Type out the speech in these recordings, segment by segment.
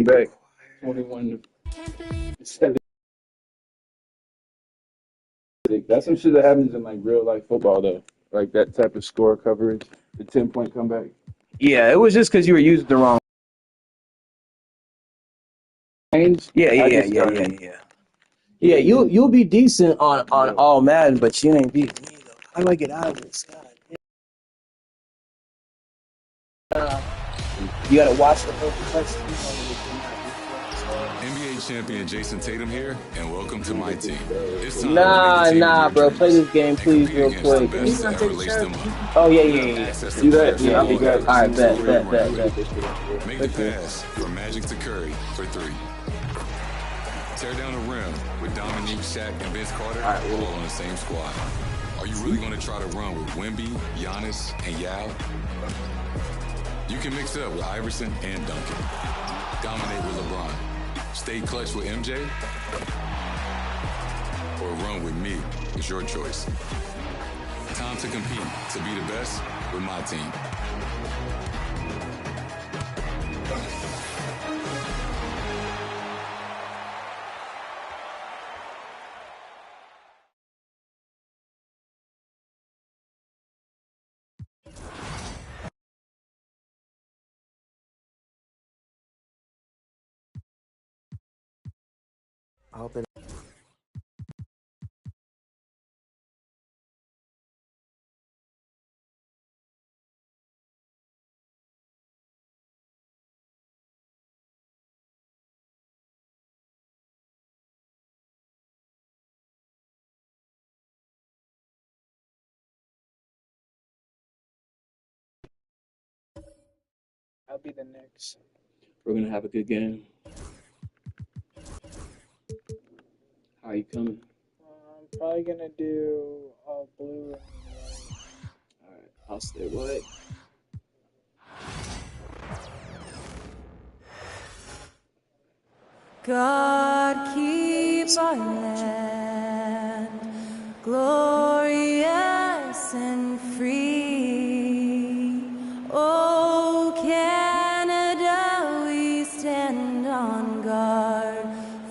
came back 21-7. That's some shit that happens in like real life football though. Like that type of score coverage, the 10-point comeback. Yeah, it was just because you were using the wrong. Yeah. Yeah, you'll be decent on all Madden, but you ain't beating me though. How do I get out of this? God. You gotta watch the whole question. NBA champion Jason Tatum here, and welcome to my team. It's time Nah, bro. Play this game, please, real quick. Oh, yeah. Do that. Yeah, I'll be glad. all right, bet. Make the pass from Magic to Curry for 3. Tear down the rim with Dominique, Shaq, and Vince Carter all on the same squad. Are you really going to try to run with Wemby, Giannis, and Yao? You can mix it up with Iverson and Duncan. Dominate with LeBron. Stay clutch with MJ. Or run with me. It's your choice. Time to compete, to be the best with my team. I hope it. I'll be the Knicks. We're gonna have a good game. How you coming? I'm probably gonna do all blue and white. All right, I'll stay white. God keeps our land glorious and free. Oh, Canada, we stand on guard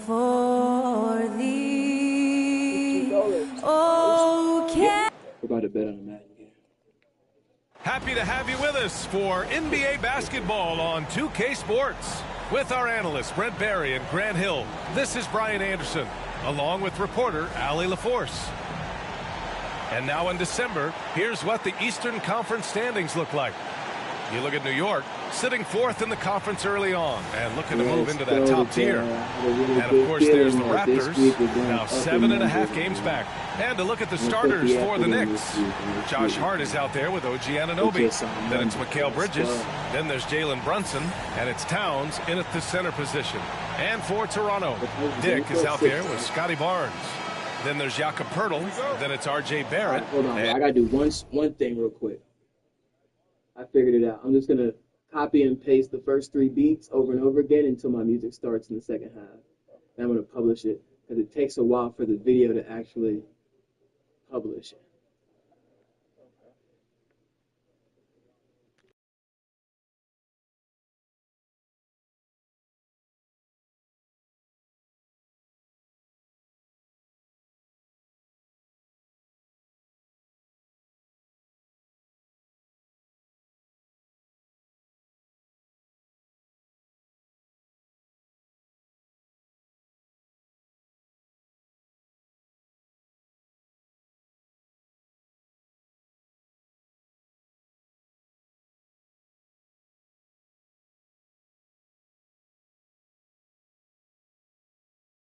for thee. Oh, Canada. We're about to bet on a Madden game. Happy to have you with us for NBA basketball on 2K Sports. With our analysts Brent Barry and Grant Hill, this is Brian Anderson, along with reporter Allie LaForce. And now in December, here's what the Eastern Conference standings look like. You look at New York, sitting 4th in the conference early on and looking to move into that top tier. And of course there's the Raptors, now 7.5 games back. And to look at the starters for the Knicks. Josh Hart is out there with OG Anunoby. Then it's Mikal Bridges. Then there's Jalen Brunson. And it's Towns in at the center position. And for Toronto, Dick is out there with Scotty Barnes. Then there's Jakob Poeltl. Then it's RJ Barrett. Hold on, I gotta do one thing real quick. I figured it out. I'm just gonna copy and paste the first 3 beats over and over again until my music starts in the second half. And I'm gonna publish it because it takes a while for the video to actually publish it.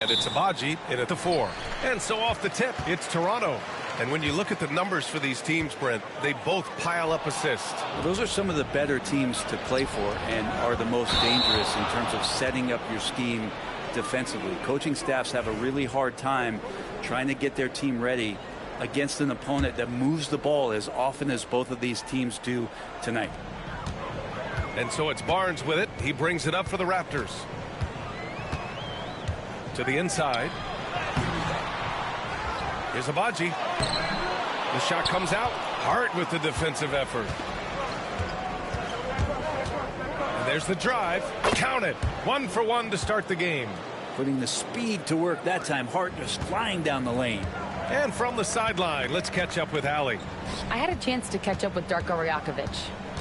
And it's Abaji in at the 4. And so off the tip, it's Toronto. And when you look at the numbers for these teams, Brent, they both pile up assists. Those are some of the better teams to play for and are the most dangerous in terms of setting up your scheme defensively. Coaching staffs have a really hard time trying to get their team ready against an opponent that moves the ball as often as both of these teams do tonight. And so it's Barnes with it. He brings it up for the Raptors. To the inside. Here's Abaji. The shot comes out. Hart with the defensive effort. And there's the drive. Count it. 1 for 1 to start the game. Putting the speed to work that time. Hart just flying down the lane. And from the sideline, let's catch up with Allie. I had a chance to catch up with Darko Rajakovic.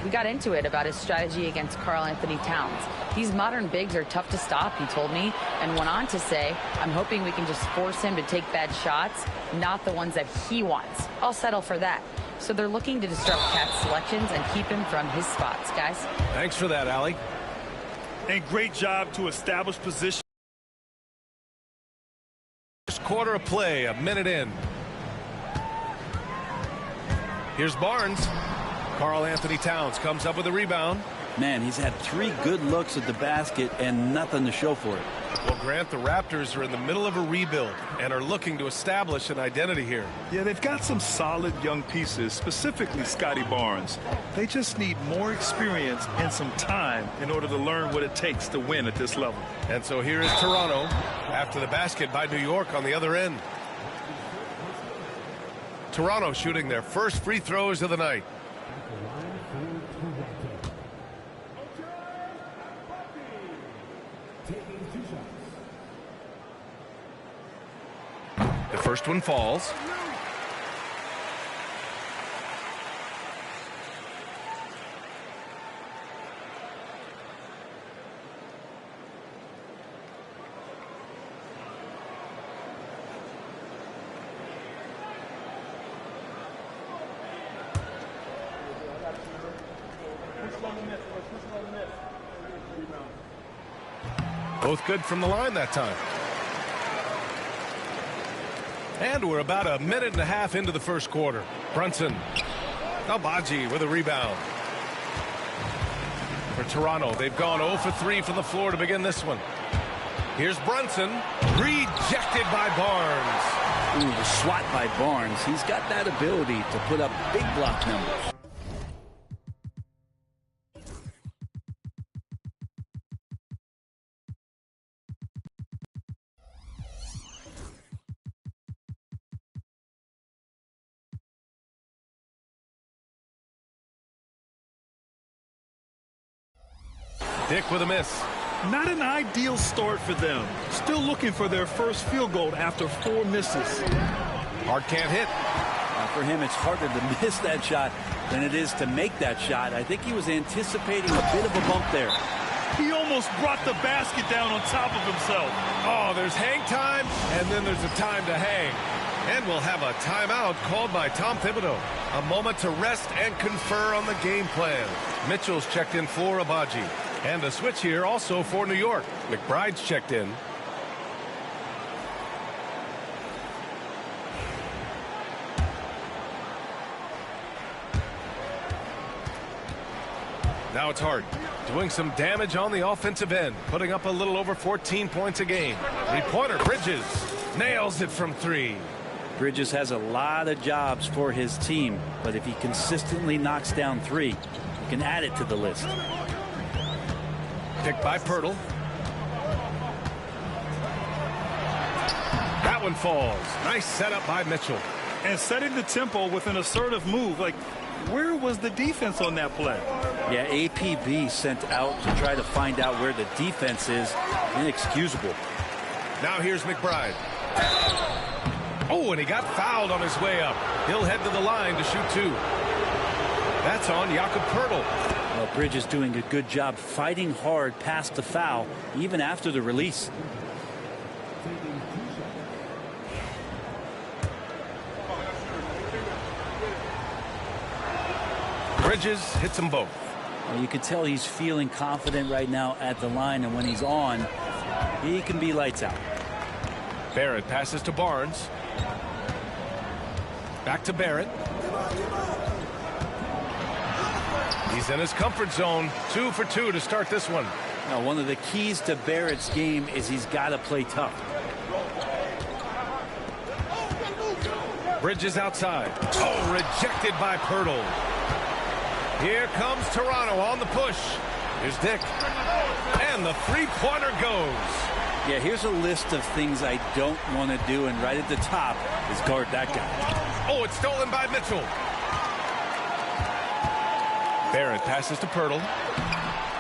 We got into it about his strategy against Karl Anthony Towns. These modern bigs are tough to stop, he told me, and went on to say, I'm hoping we can just force him to take bad shots, not the ones that he wants. I'll settle for that. So they're looking to disrupt Cat's selections and keep him from his spots, guys. Thanks for that, Allie. And great job to establish position. First quarter of play, a minute in. Here's Barnes. Karl Anthony Towns comes up with a rebound. Man, he's had 3 good looks at the basket and nothing to show for it. Well, Grant, the Raptors are in the middle of a rebuild and are looking to establish an identity here. Yeah, they've got some solid young pieces, specifically Scotty Barnes. They just need more experience and some time in order to learn what it takes to win at this level. And so here is Toronto after the basket by New York on the other end. Toronto shooting their first free throws of the night. The first one falls. Both good from the line that time. And we're about a minute and a half into the first quarter. Brunson. Albaji with a rebound. For Toronto, they've gone 0 for 3 from the floor to begin this one. Here's Brunson. Rejected by Barnes. Ooh, the swat by Barnes. He's got that ability to put up big block numbers. Dick with a miss. Not an ideal start for them. Still looking for their first field goal after 4 misses. Hart can't hit. For him, it's harder to miss that shot than it is to make that shot. I think he was anticipating a bit of a bump there. He almost brought the basket down on top of himself. Oh, there's hang time, and then there's a time to hang. And we'll have a timeout called by Tom Thibodeau. A moment to rest and confer on the game plan. Mitchell's checked in for Abaji. And a switch here also for New York. McBride's checked in. Now it's Hart doing some damage on the offensive end, putting up a little over 14 points a game. 3-pointer. Bridges nails it from 3. Bridges has a lot of jobs for his team, but if he consistently knocks down 3, he can add it to the list. Picked by Pirtle. That one falls. Nice setup by Mitchell. And setting the tempo with an assertive move. Like, where was the defense on that play? Yeah, APB sent out to try to find out where the defense is. Inexcusable. Now here's McBride. Oh, and he got fouled on his way up. He'll head to the line to shoot 2. That's on Jakob Pirtle. Well, Bridges doing a good job fighting hard past the foul, even after the release. Bridges hits them both. Well, you can tell he's feeling confident right now at the line, and when he's on, he can be lights out. Barrett passes to Barnes. Back to Barrett. He's in his comfort zone. 2 for 2 to start this one. Now, one of the keys to Barrett's game is he's got to play tough. Bridges outside. Oh, rejected by Pirtle. Here comes Toronto on the push. Here's Dick. And the 3-pointer goes. Yeah, here's a list of things I don't want to do, and right at the top is guard that guy. Oh, it's stolen by Mitchell. Barrett passes to Pirtle.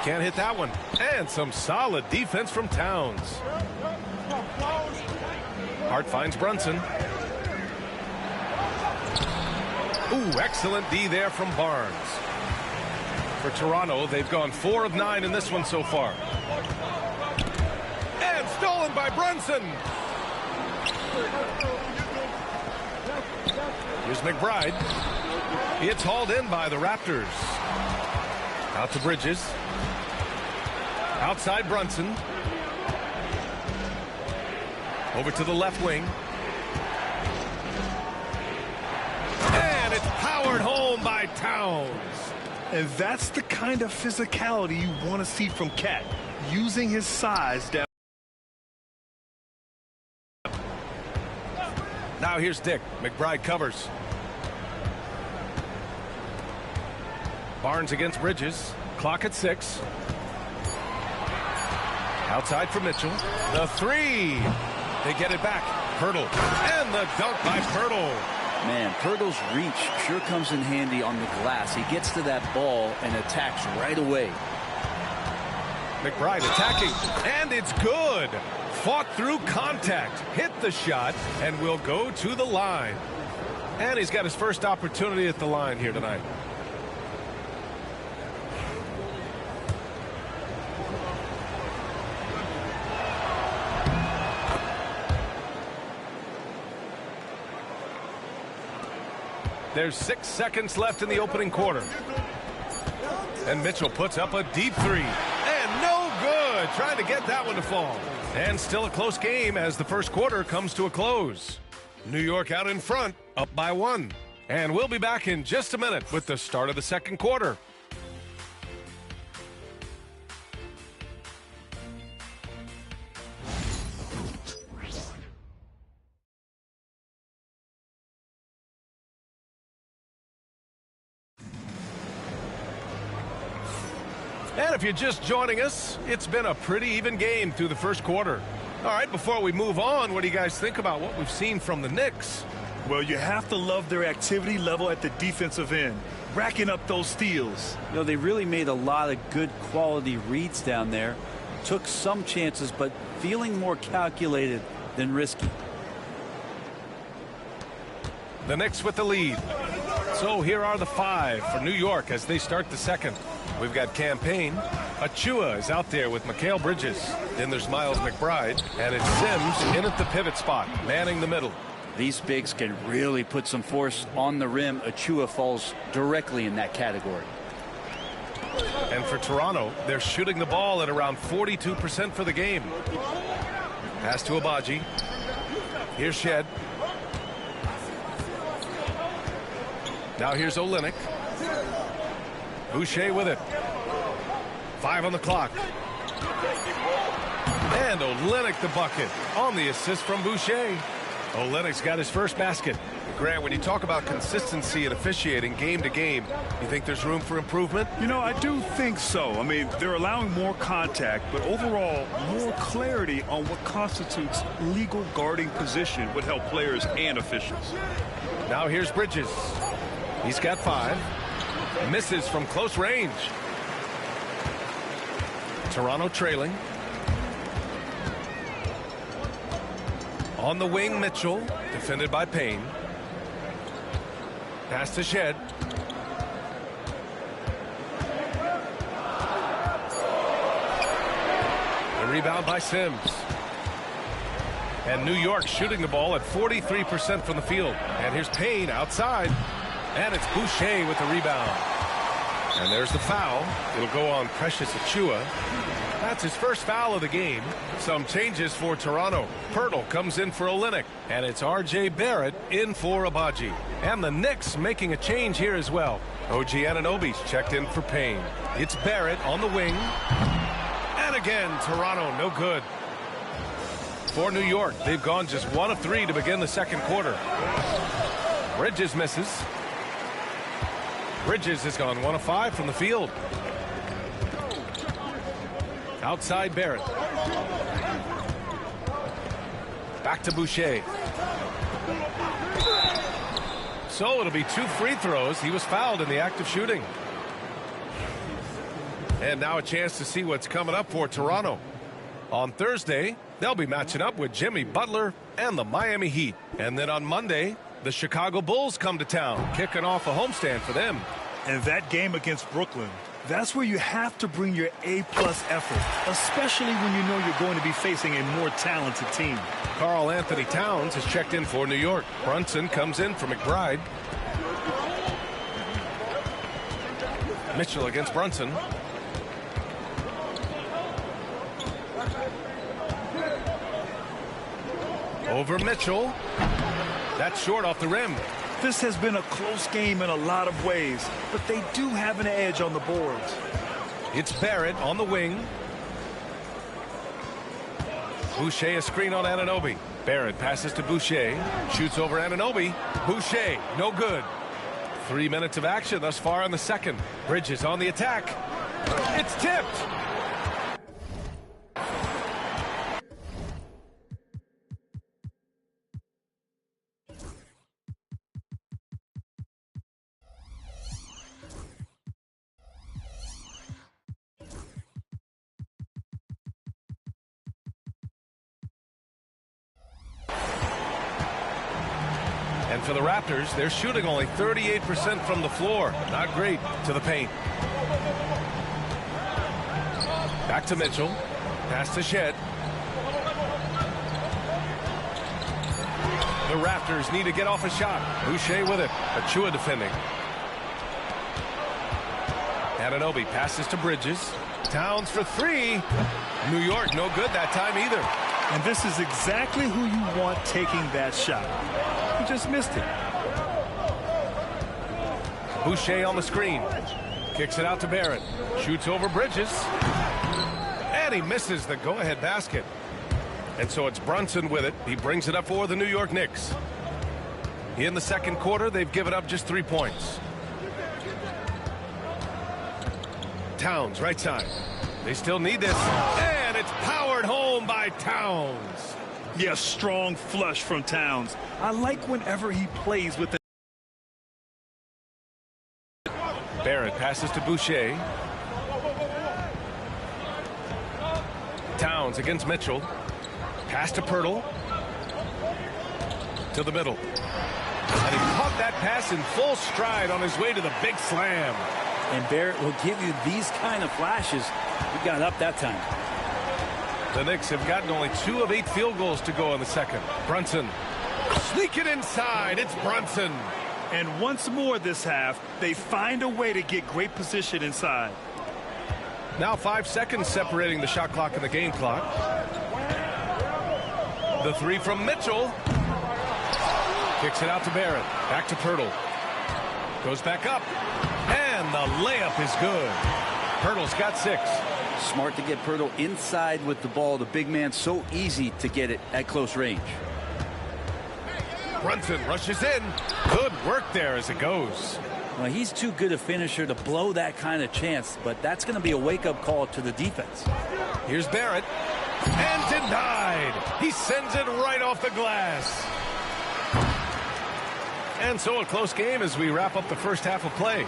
can't hit that one. And some solid defense from Towns. Hart finds Brunson. Ooh, excellent D there from Barnes. For Toronto, they've gone 4 of 9 in this one so far. And stolen by Brunson. Here's McBride. It's hauled in by the Raptors. Out to Bridges. Outside Brunson. Over to the left wing. And it's powered home by Towns. And that's the kind of physicality you want to see from Cat, using his size down. Now here's Dick. McBride covers. Barnes against Bridges. Clock at 6. Outside for Mitchell. The 3. They get it back. Pirtle. And the dunk by Pirtle. Man, Pirtle's reach sure comes in handy on the glass. He gets to that ball and attacks right away. McBride attacking. And it's good. Fought through contact. Hit the shot. And will go to the line. And he's got his first opportunity at the line here tonight. There's 6 seconds left in the opening quarter. And Mitchell puts up a deep 3. And no good. Trying to get that one to fall. And still a close game as the first quarter comes to a close. New York out in front, up by 1. And we'll be back in just a minute with the start of the second quarter. And if you're just joining us, it's been a pretty even game through the first quarter. All right, before we move on, what do you guys think about what we've seen from the Knicks? Well, you have to love their activity level at the defensive end, racking up those steals. You know, they really made a lot of good quality reads down there. Took some chances, but feeling more calculated than risky. The Knicks with the lead. So here are the 5 for New York as they start the second. We've got Campaign. Achua is out there with Mikal Bridges. Then there's Miles McBride. And it's Sims in at the pivot spot, manning the middle. These bigs can really put some force on the rim. Achua falls directly in that category. And for Toronto, they're shooting the ball at around 42% for the game. Pass to Abaji. Here's Shed. Now here's Olynyk. Boucher with it. 5 on the clock. And Olynyk the bucket on the assist from Boucher. Olynyk's got his first basket. Grant, when you talk about consistency and officiating game to game, you think there's room for improvement? You know, I do think so. I mean, they're allowing more contact, but overall, more clarity on what constitutes legal guarding position would help players and officials. Now here's Bridges. He's got 5. Misses from close range. Toronto trailing. On the wing, Mitchell, defended by Payne. Pass to Shed. The rebound by Sims. And New York shooting the ball at 43% from the field. And here's Payne outside. And it's Boucher with the rebound. And there's the foul. It'll go on Precious Achua. That's his first foul of the game. Some changes for Toronto. Pirtle comes in for Olynyk. And it's R.J. Barrett in for Abaji. And the Knicks making a change here as well. OG Anunoby's checked in for Payne. It's Barrett on the wing. And again, Toronto no good. For New York, they've gone just 1 of 3 to begin the second quarter. Bridges misses. Bridges has gone 1 of 5 from the field. Outside Barrett. Back to Boucher. So it'll be 2 free throws. He was fouled in the act of shooting. And now a chance to see what's coming up for Toronto. On Thursday, they'll be matching up with Jimmy Butler and the Miami Heat. And then on Monday, the Chicago Bulls come to town, kicking off a homestand for them. And that game against Brooklyn, that's where you have to bring your A-plus effort, especially when you know you're going to be facing a more talented team. Karl Anthony Towns has checked in for New York. Brunson comes in for McBride. Mitchell against Brunson. Over Mitchell. That's short off the rim. This has been a close game in a lot of ways, but they do have an edge on the boards. It's Barrett on the wing. Boucher a screen on Anunoby. Barrett passes to Boucher. Shoots over Anunoby. Boucher, no good. 3 minutes of action thus far in the second. Bridges on the attack. It's tipped. And for the Raptors, they're shooting only 38% from the floor. Not great to the paint. Back to Mitchell. Pass to Shed. The Raptors need to get off a shot. Boucher with it. Achua defending. Anunoby passes to Bridges. Towns for three. New York no good that time either. And this is exactly who you want taking that shot. He just missed it. Boucher on the screen. Kicks it out to Barrett. Shoots over Bridges. And he misses the go-ahead basket. And so it's Brunson with it. He brings it up for the New York Knicks. In the second quarter, they've given up just 3 points. Towns, right side. They still need this. And it's powered home by Towns. Yes, strong flush from Towns. I like whenever he plays with the... Barrett passes to Boucher. Towns against Mitchell. Pass to Pirtle. To the middle. And he caught that pass in full stride on his way to the big slam. And Barrett will give you these kind of flashes. He got up that time. The Knicks have gotten only 2 of 8 field goals to go in the second. Brunson. Sneak it inside. It's Brunson. And once more this half, they find a way to get great position inside. Now 5 seconds separating the shot clock and the game clock. The three from Mitchell. Kicks it out to Barrett. Back to Pirtle. Goes back up. And the layup is good. Pirtle's got 6. Smart to get Pirtle inside with the ball. The big man so easy to get it at close range. Brunson rushes in. Good work there as it goes. Well, he's too good a finisher to blow that kind of chance, but that's going to be a wake-up call to the defense. Here's Barrett. And denied. He sends it right off the glass. And so a close game as we wrap up the first half of play.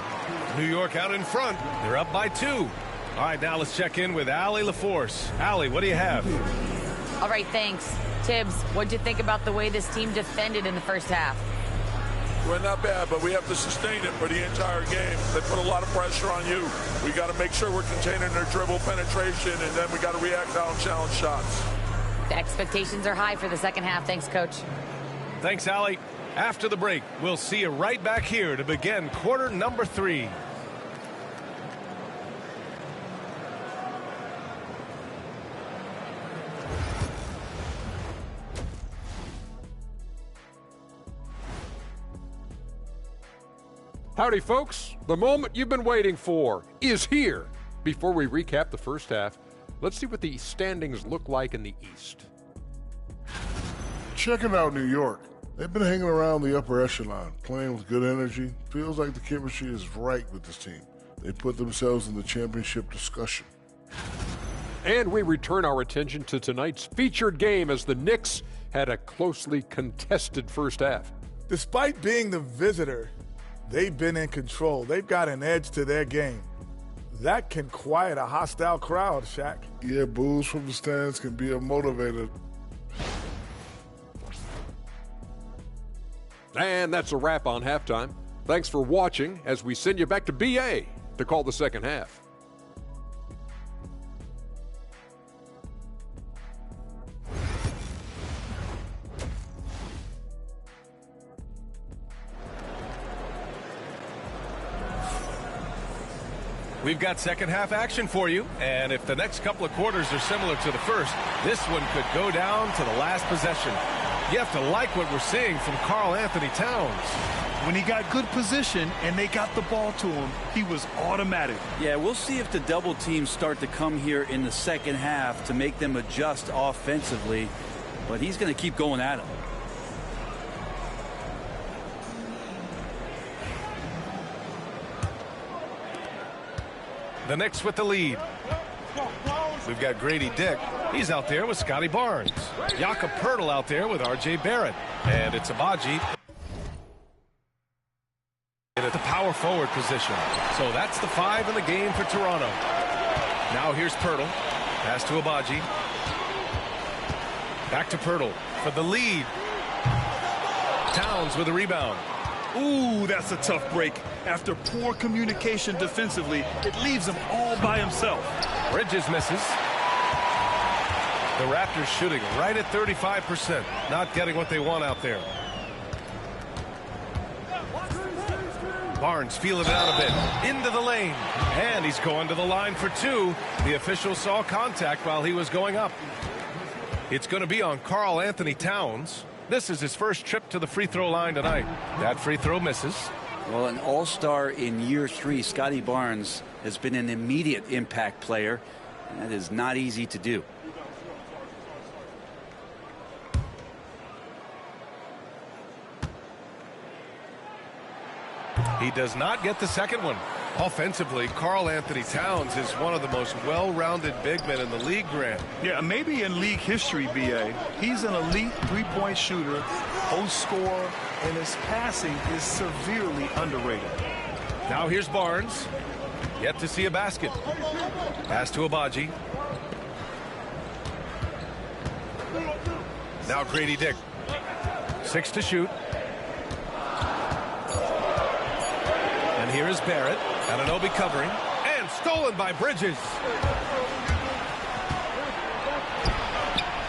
New York out in front. They're up by 2. All right, now let's check in with Allie LaForce. Allie, what do you have? All right, thanks. Tibbs, what'd you think about the way this team defended in the first half? Well, not bad, but we have to sustain it for the entire game. They put a lot of pressure on you. We got to make sure we're containing their dribble penetration, and then we got to react out and challenge shots. The expectations are high for the second half. Thanks, Coach. Thanks, Allie. After the break, we'll see you right back here to begin quarter number 3. Howdy, folks. The moment you've been waiting for is here. Before we recap the first half, let's see what the standings look like in the East. Checking out New York. They've been hanging around the upper echelon, playing with good energy. Feels like the chemistry is right with this team. They put themselves in the championship discussion. And we return our attention to tonight's featured game as the Knicks had a closely contested first half. Despite being the visitor, they've been in control. They've got an edge to their game. That can quiet a hostile crowd, Shaq. Yeah, boos from the stands can be a motivator. And that's a wrap on halftime. Thanks for watching as we send you back to BA to call the second half. We've got second half action for you, and if the next couple of quarters are similar to the first, this one could go down to the last possession. You have to like what we're seeing from Karl Anthony Towns. When he got good position and they got the ball to him, he was automatic. Yeah, we'll see if the double teams start to come here in the second half to make them adjust offensively, but he's going to keep going at him. The Knicks with the lead. We've got Grady Dick. He's out there with Scotty Barnes. Jakob Poeltl out there with R.J. Barrett. And it's Abaji at the power forward position. So that's the 5 in the game for Toronto. Now here's Poeltl. Pass to Abaji. Back to Poeltl for the lead. Towns with a rebound. Ooh, that's a tough break. After poor communication defensively, it leaves him all by himself. Bridges misses. The Raptors shooting right at 35%. Not getting what they want out there. Barnes feeling it out a bit. Into the lane. And he's going to the line for 2. The official saw contact while he was going up. It's going to be on Karl Anthony Towns. This is his first trip to the free throw line tonight. That free throw misses. Well, an all-star in year 3, Scotty Barnes has been an immediate impact player. That is not easy to do. He does not get the second one. Offensively, Karl Anthony Towns is one of the most well-rounded big men in the league, Grant. Yeah, maybe in league history, B.A. He's an elite three-point shooter, post scorer, and his passing is severely underrated. Now here's Barnes. Yet to see a basket. Pass to Abaji. Now Grady Dick. 6 to shoot. And here is Barrett. Anunoby covering. And stolen by Bridges.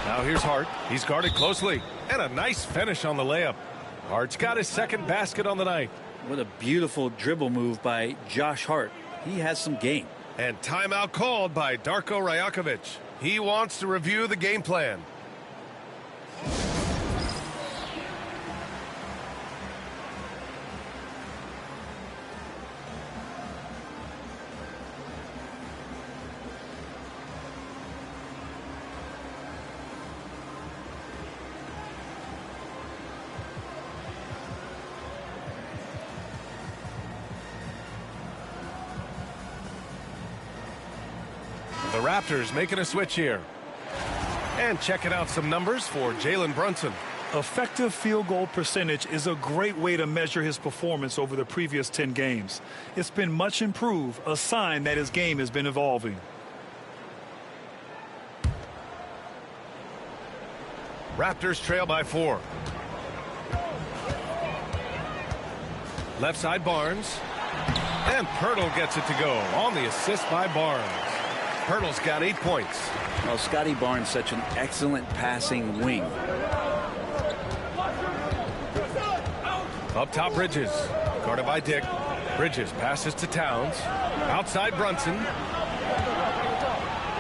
Now here's Hart. He's guarded closely. And a nice finish on the layup. Hart's got his second basket on the night. What a beautiful dribble move by Josh Hart. He has some game. And timeout called by Darko Rajakovic. He wants to review the game plan. The Raptors making a switch here. And checking out some numbers for Jalen Brunson. Effective field goal percentage is a great way to measure his performance over the previous 10 games. It's been much improved, a sign that his game has been evolving. Raptors trail by 4. Left side Barnes. And Poeltl gets it to go on the assist by Barnes. Poeltl's got 8 points. Well, Scotty Barnes, such an excellent passing wing. Up top, Bridges. Guarded by Dick. Bridges passes to Towns. Outside Brunson.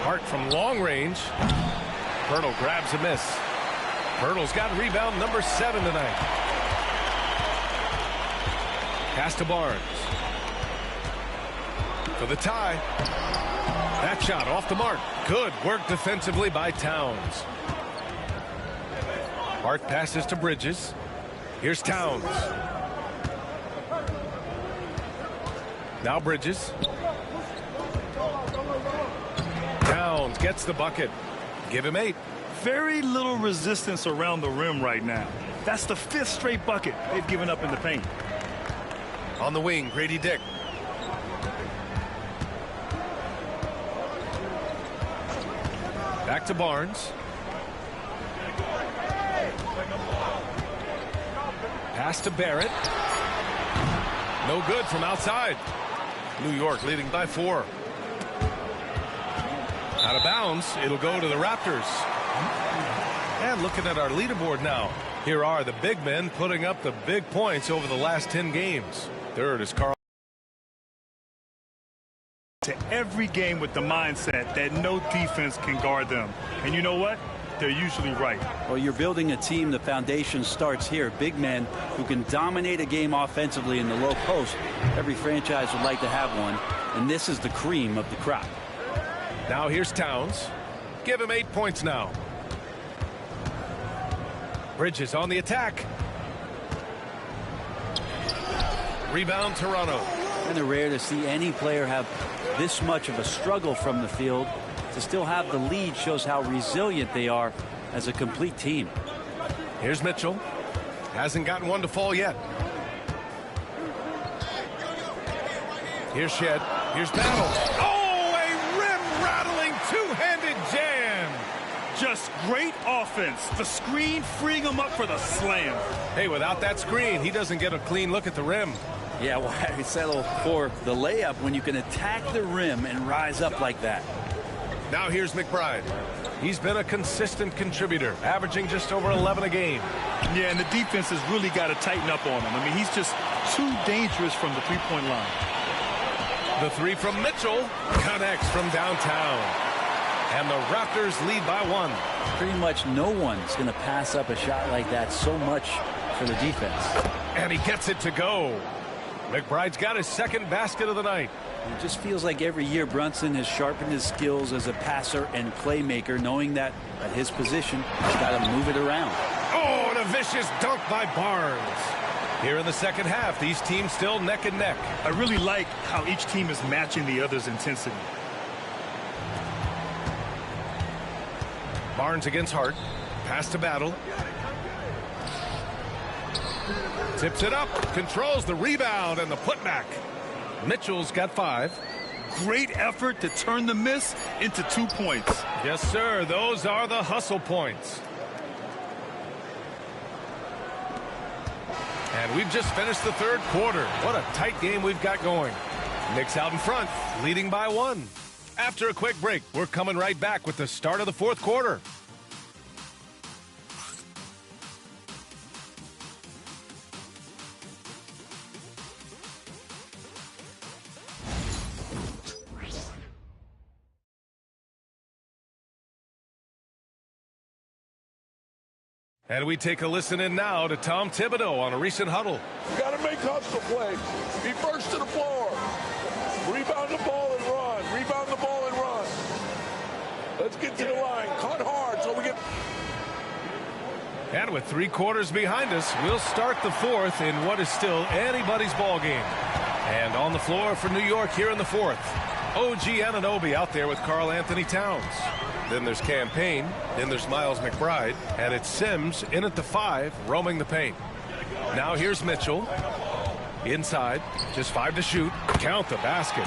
Hart from long range. Poeltl grabs a miss. Poeltl's got rebound number 7 tonight. Pass to Barnes. For the tie. That shot off the mark. Good work defensively by Towns. Hart passes to Bridges. Here's Towns. Now Bridges. Towns gets the bucket. Give him 8. Very little resistance around the rim right now. That's the 5th straight bucket they've given up in the paint. On the wing, Grady Dick. Back to Barnes. Pass to Barrett. No good from outside. New York leading by 4. Out of bounds. It'll go to the Raptors. And looking at our leaderboard now. Here are the big men putting up the big points over the last 10 games. Third is Carl. To every game with the mindset that no defense can guard them. And you know what? They're usually right. Well, you're building a team. The foundation starts here. Big men who can dominate a game offensively in the low post. Every franchise would like to have one. And this is the cream of the crop. Now here's Towns. Give him 8 points now. Bridges on the attack. Rebound Toronto. Kind of rare to see any player have this much of a struggle from the field. To still have the lead shows how resilient they are as a complete team. Here's Mitchell. Hasn't gotten one to fall yet. Here's Shed. Here's Battle. Oh, a rim-rattling two-handed jam. Just great offense. The screen freeing him up for the slam. Hey, without that screen, he doesn't get a clean look at the rim. Yeah, why settle for the layup when you can attack the rim and rise up like that? Now here's McBride. He's been a consistent contributor, averaging just over 11 a game. Yeah, and the defense has really got to tighten up on him. I mean, he's just too dangerous from the three-point line. The three from Mitchell connects from downtown. And the Raptors lead by 1. Pretty much no one's going to pass up a shot like that so much for the defense. And he gets it to go. McBride's got his second basket of the night. It just feels like every year Brunson has sharpened his skills as a passer and playmaker, knowing that at his position, he's got to move it around. Oh, and a vicious dunk by Barnes. Here in the second half, these teams still neck and neck. I really like how each team is matching the other's intensity. Barnes against Hart. Pass to Battle. Tips it up. Controls the rebound and the putback. Mitchell's got 5. Great effort to turn the miss into 2 points. Yes, sir. Those are the hustle points. And we've just finished the third quarter. What a tight game we've got going. Knicks out in front, leading by 1. After a quick break, we're coming right back with the start of the fourth quarter. And we take a listen in now to Tom Thibodeau on a recent huddle. You got to make hustle plays. Be first to the floor. Rebound the ball and run. Rebound the ball and run. Let's get to the line. Cut hard so we get... And with 3 quarters behind us, we'll start the fourth in what is still anybody's ball game. And on the floor for New York here in the fourth, OG Anunoby out there with Karl Anthony Towns. Then there's Campaign, then there's Miles McBride, and it's Sims in at the 5, roaming the paint. Now here's Mitchell. Inside, just 5 to shoot. Count the basket.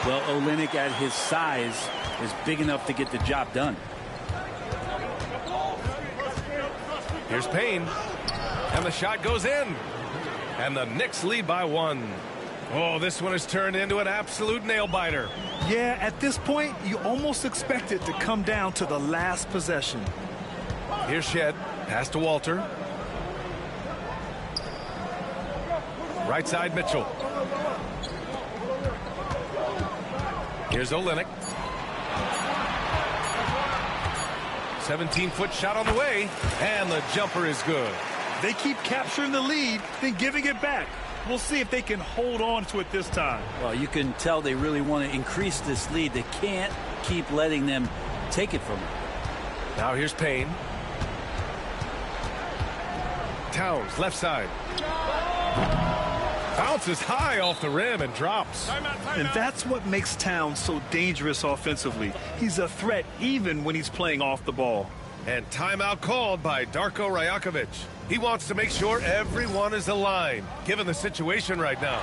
Well, Olynyk at his size is big enough to get the job done. Here's Payne. And the shot goes in. And the Knicks lead by 1. Oh, this one has turned into an absolute nail-biter. Yeah, at this point, you almost expect it to come down to the last possession. Here's Shed. Pass to Walter. Right side, Mitchell. Here's Olynyk. 17-foot shot on the way, and the jumper is good. They keep capturing the lead, then giving it back. We'll see if they can hold on to it this time. Well, you can tell they really want to increase this lead. They can't keep letting them take it from them. Now here's Payne. Towns, left side. Bounces high off the rim and drops. And that's what makes Towns so dangerous offensively. He's a threat even when he's playing off the ball. And timeout called by Darko Rajakovic. He wants to make sure everyone is aligned, given the situation right now.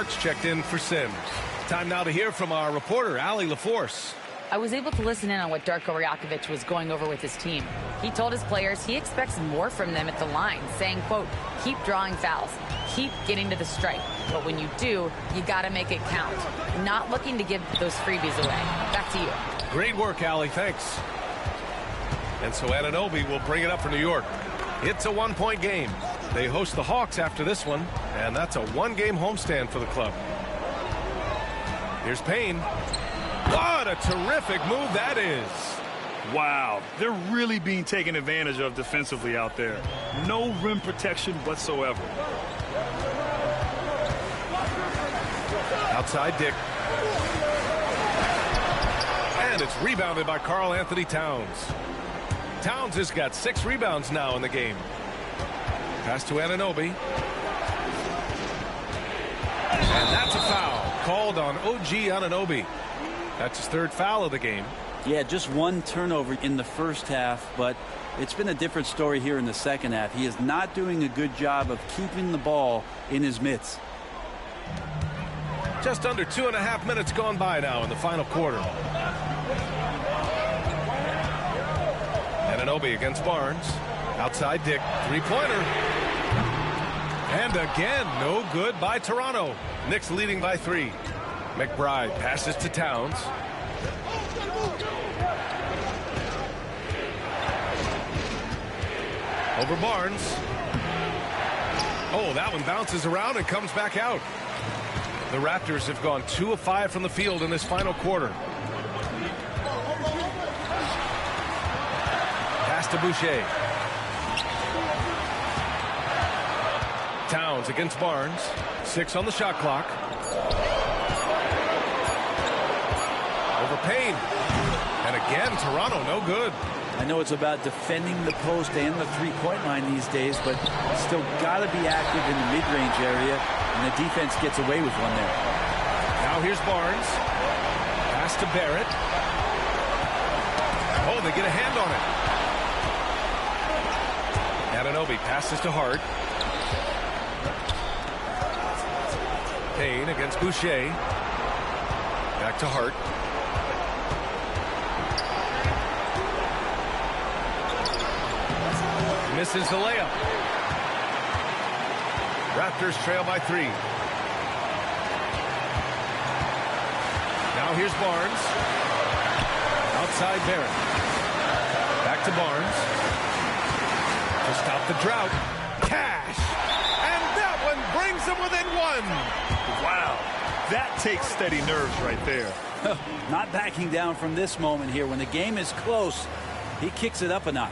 Marks checked in for Sims. Time now to hear from our reporter, Allie LaForce. I was able to listen in on what Darko Rajakovic was going over with his team. He told his players he expects more from them at the line, saying, quote, keep drawing fouls, keep getting to the stripe. But when you do, you got to make it count. Not looking to give those freebies away. Back to you. Great work, Allie. Thanks. And so Anunoby will bring it up for New York. It's a one-point game. They host the Hawks after this one, and that's a one-game homestand for the club. Here's Payne. What a terrific move that is. Wow, they're really being taken advantage of defensively out there. No rim protection whatsoever. Outside Dick. And it's rebounded by Karl Anthony Towns. Towns has got 6 rebounds now in the game. Pass to Anunoby. And that's a foul called on OG Anunoby. That's his 3rd foul of the game. Yeah, just 1 turnover in the first half, but it's been a different story here in the second half. He is not doing a good job of keeping the ball in his mitts. Just under 2.5 minutes gone by now in the final quarter. Anunoby against Barnes. Outside Dick. 3-pointer. And again, no good by Toronto. Knicks leading by 3. McBride passes to Towns. Over Barnes. Oh, that one bounces around and comes back out. The Raptors have gone 2 of 5 from the field in this final quarter. Pass to Boucher. Towns against Barnes. 6 on the shot clock. Over Payne. And again, Toronto no good. I know it's about defending the post and the three-point line these days, but still got to be active in the mid-range area, and the defense gets away with one there. Now here's Barnes. Pass to Barrett. Oh, they get a hand on it. Anunoby passes to Hart. Payne against Boucher. Back to Hart. Misses the layup. Raptors trail by 3. Now here's Barnes. Outside Barrett. Back to Barnes. To stop the drought. Cash. And that one brings them within 1. Wow. That takes steady nerves right there. Not backing down from this moment here. When the game is close, he kicks it up a notch.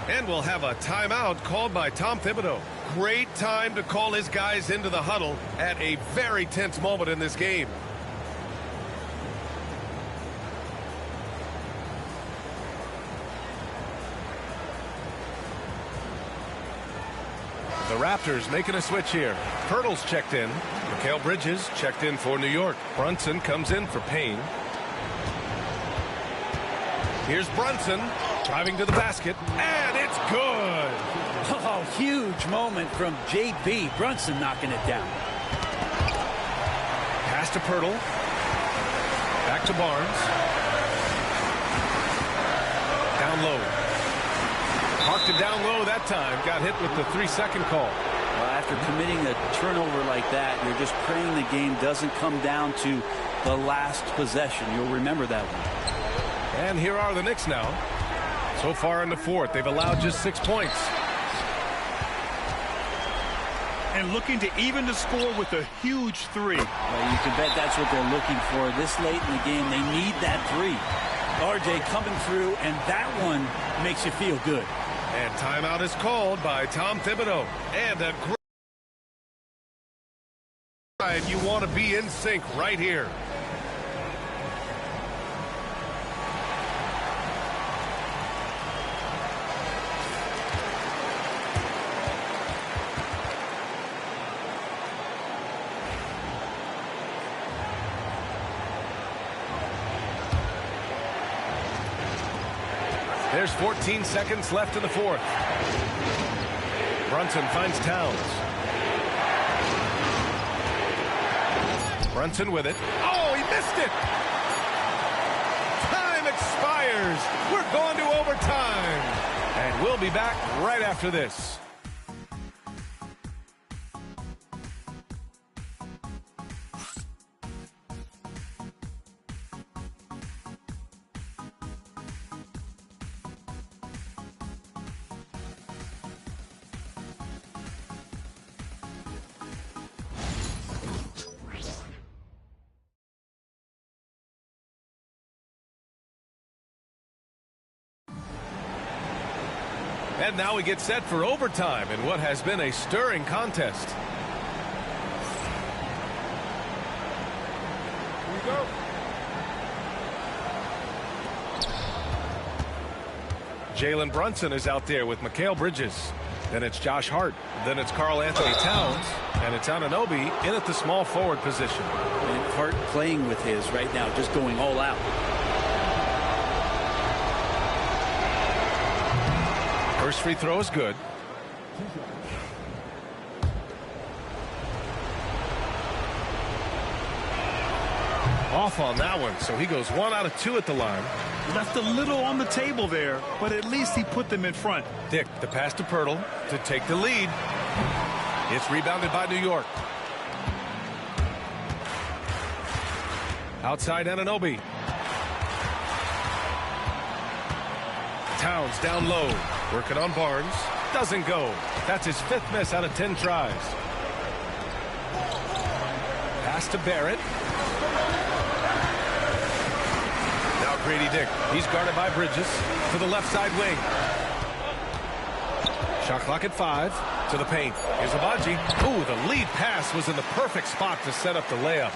And we'll have a timeout called by Tom Thibodeau. Great time to call his guys into the huddle at a very tense moment in this game. The Raptors making a switch here. Pirtle's checked in. Mikal Bridges checked in for New York. Brunson comes in for Payne. Here's Brunson driving to the basket, and it's good. Oh, huge moment from J.B. Brunson knocking it down. Pass to Pirtle. Back to Barnes. Down low. Parked it down low that time. Got hit with the 3-second call. Well, after committing a turnover like that, you're just praying the game doesn't come down to the last possession. You'll remember that one. And here are the Knicks now. So far in the 4th, they've allowed just 6 points. And looking to even the score with a huge 3. Well, you can bet that's what they're looking for. This late in the game, they need that 3. RJ coming through, and that one makes you feel good. And timeout is called by Tom Thibodeau. And a great... You want to be in sync right here. There's 14 seconds left in the 4th. Brunson finds Towns. Brunson with it. Oh, he missed it! Time expires. We're going to overtime. And we'll be back right after this. And now we get set for overtime in what has been a stirring contest. Here we go. Jalen Brunson is out there with Mikal Bridges. Then it's Josh Hart. Then it's Karl Anthony Towns. And it's Anunoby in at the small forward position. And Hart playing with his right now, just going all out. First free throw is good. Off on that one, so he goes 1 out of 2 at the line. Left a little on the table there, but at least he put them in front. Dick, the pass to Pirtle to take the lead. It's rebounded by New York. Outside Anunoby. Towns down low. Working on Barnes. Doesn't go. That's his 5th miss out of 10 tries. Pass to Barrett. Now Grady Dick. He's guarded by Bridges to the left side wing. Shot clock at 5. To the paint. Here's Abaji. Ooh, the lead pass was in the perfect spot to set up the layup.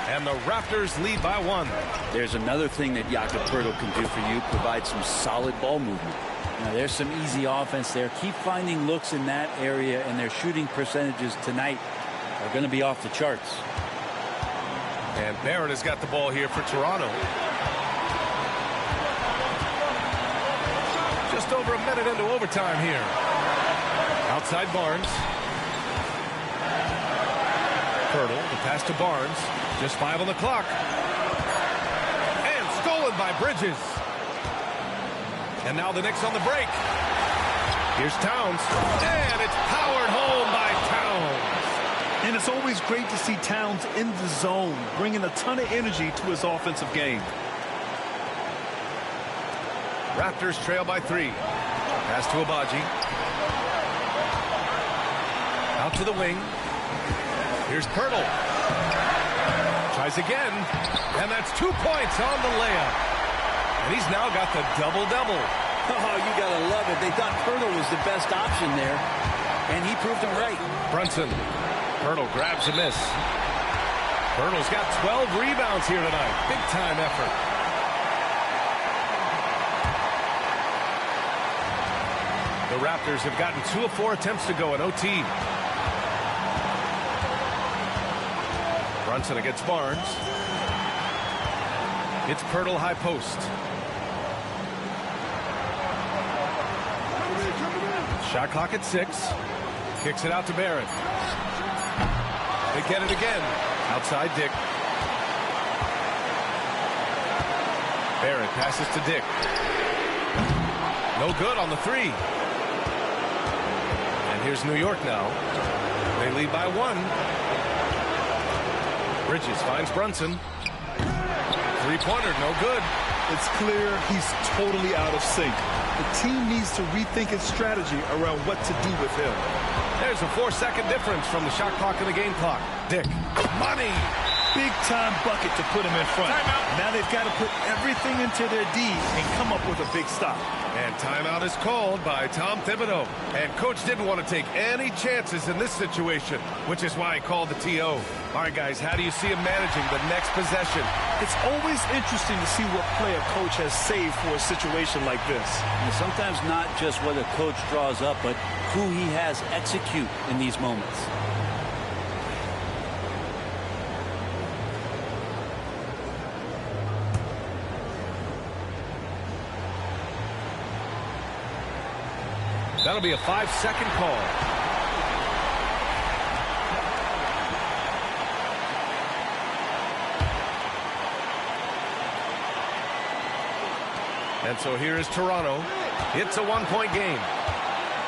And the Raptors lead by 1. There's another thing that Jakob Poeltl can do for you, provide some solid ball movement. Now, there's some easy offense there. Keep finding looks in that area, and their shooting percentages tonight are going to be off the charts. And Barrett has got the ball here for Toronto. Just over a minute into overtime here. Outside Barnes. Poeltl, the pass to Barnes. Just 5 on the clock. And stolen by Bridges. And now the Knicks on the break. Here's Towns. And it's powered home by Towns. And it's always great to see Towns in the zone, bringing a ton of energy to his offensive game. Raptors trail by 3. Pass to Abaji. Out to the wing. Here's Poeltl. Tries again. And that's 2 points on the layup. And he's now got the double-double. Oh, you got to love it. They thought Poeltl was the best option there, and he proved them right. Brunson. Poeltl grabs a miss. Poeltl's got 12 rebounds here tonight. Big-time effort. The Raptors have gotten 2 of 4 attempts to go in OT. Brunson against Barnes. It's Poeltl high post. Shot clock at 6. Kicks it out to Barrett. They get it again. Outside Dick. Barrett passes to Dick. No good on the 3. And here's New York now. They lead by 1. Bridges finds Brunson. Three-pointer, no good. It's clear he's totally out of sync. The team needs to rethink its strategy around what to do with him. There's a 4-second difference from the shot clock and the game clock. Dick. Money. Big-time bucket to put him in front. Timeout. Now they've got to put everything into their D and come up with a big stop. And timeout is called by Tom Thibodeau. And Coach didn't want to take any chances in this situation, which is why he called the TO. All right, guys, how do you see him managing the next possession? It's always interesting to see what play a coach has saved for a situation like this. And sometimes not just what a coach draws up, but who he has execute in these moments. That'll be a 5-second call. – And so here is Toronto. It's a one-point game.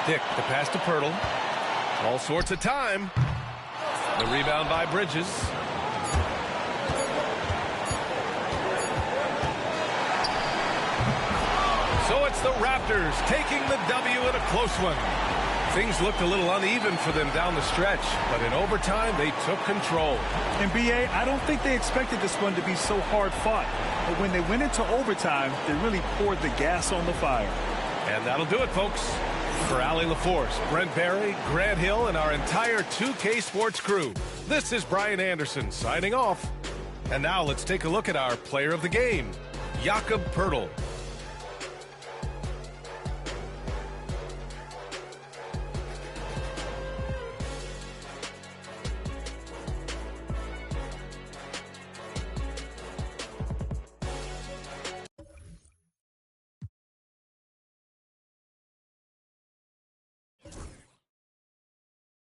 Dick, the pass to Pirtle. All sorts of time. The rebound by Bridges. So it's the Raptors taking the W in a close one. Things looked a little uneven for them down the stretch, but in overtime, they took control. And B.A., I don't think they expected this one to be so hard-fought. But when they went into overtime, they really poured the gas on the fire. And that'll do it, folks. For Allie LaForce, Brent Barry, Grant Hill, and our entire 2K Sports crew, this is Brian Anderson signing off. And now let's take a look at our player of the game, Jakob Pirtle.